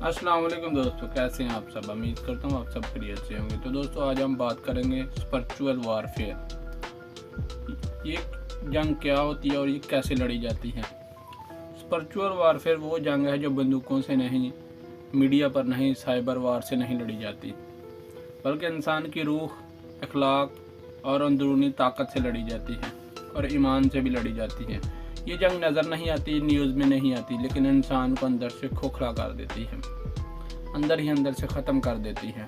अस्सलाम वालेकुम दोस्तों, कैसे हैं आप सब। उम्मीद करता हूँ आप सब खैरियत से होंगे। तो दोस्तों आज हम बात करेंगे स्पिरिचुअल वारफेयर। ये जंग क्या होती है और ये कैसे लड़ी जाती है। स्पिरिचुअल वारफेयर वो जंग है जो बंदूकों से नहीं, मीडिया पर नहीं, साइबर वार से नहीं लड़ी जाती, बल्कि इंसान की रूह, अखलाक और अंदरूनी ताकत से लड़ी जाती है और ईमान से भी लड़ी जाती है। ये जंग नज़र नहीं आती, न्यूज़ में नहीं आती, लेकिन इंसान को अंदर से खोखला कर देती है, अंदर ही अंदर से ख़त्म कर देती है।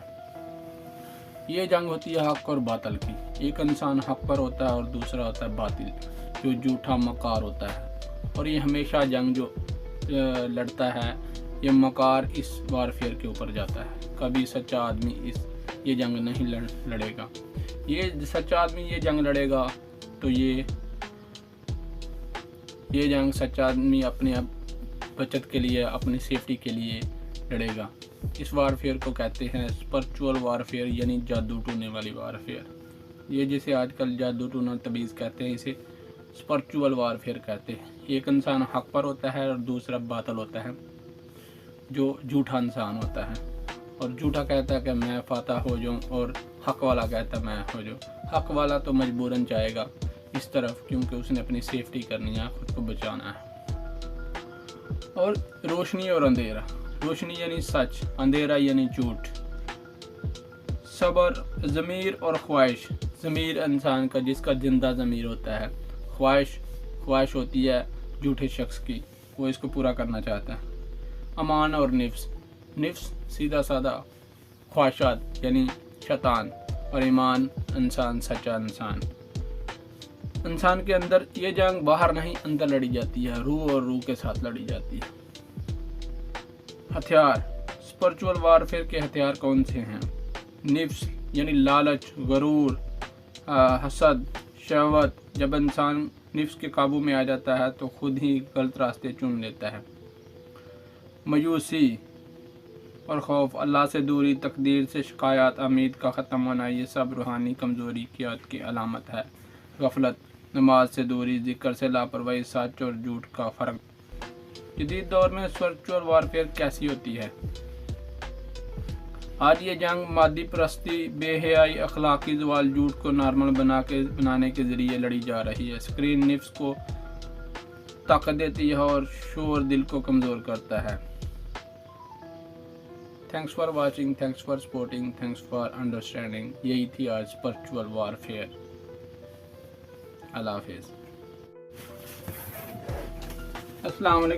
ये जंग होती है हक और बातिल की। एक इंसान हक पर होता है और दूसरा होता है बातिल, जो झूठा मकार होता है। और ये हमेशा जंग जो लड़ता है, ये मकार इस वारफेयर के ऊपर जाता है। कभी सच्चा आदमी ये जंग नहीं लड़ेगा। ये सच्चा आदमी ये जंग लड़ेगा तो ये जंग सच्चा आदमी अपने बचत के लिए, अपनी सेफ्टी के लिए लड़ेगा। इस वारफेयर को कहते हैं स्पिरिचुअल वारफेयर, यानी जादू टूने वाली वारफेयर। ये जिसे आजकल जादू टूना तबीज़ कहते हैं, इसे स्पिरिचुअल वारफेयर कहते हैं। एक इंसान हक पर होता है और दूसरा बातिल होता है, जो झूठा इंसान होता है। और झूठा कहता है कि मैं फातह हो जाऊँ, और हक वाला कहता है मैं हो जाऊँ। हक वाला तो मजबूरन जाएगा इस तरफ, क्योंकि उसने अपनी सेफ्टी करनी है, खुद को बचाना है। और रोशनी और अंधेरा, रोशनी यानी सच, अंधेरा यानी झूठ। सब्र, ज़मीर और ख्वाहिश। ज़मीर इंसान का, जिसका जिंदा ज़मीर होता है। ख्वाहिश होती है झूठे शख्स की, वो इसको पूरा करना चाहता है। अमान और निफ्स सीधा साधा ख्वाहिशात यानी शैतान। और ईमान इंसान, सच्चा इंसान के अंदर। ये जंग बाहर नहीं, अंदर लड़ी जाती है, रूह और रूह के साथ लड़ी जाती है। हथियार, स्पिरिचुअल वारफेयर के हथियार कौन से हैं। निफ्स यानी लालच, गरूर, हसद, शहवत। जब इंसान निफ्स के काबू में आ जाता है तो खुद ही गलत रास्ते चुन लेता है। मायूसी और खौफ, अल्लाह से दूरी, तकदीर से शिकायत, उम्मीद का ख़त्म होना, ये सब रूहानी कमज़ोरी की अलामत है। गफलत, नमाज से दूरी, जिक्र से लापरवाही, सच और झूठ का फ़र्क। जदीद दौर में स्पिरिचुअल वारफेयर कैसी होती है। आज ये जंग मादी परस्ती, बेहयाई, अखलाकी ज़वाल, झूठ को नॉर्मल बनाने के ज़रिए लड़ी जा रही है। स्क्रीन निफ्स को ताकत देती है और शोर दिल को कमज़ोर करता है। Thanks for watching, thanks for supporting, thanks for understanding. यही थी आज स्पिरिचुअल वारफेयर। अल्लाह हाफिज़। अस्सलाम वालेकुम।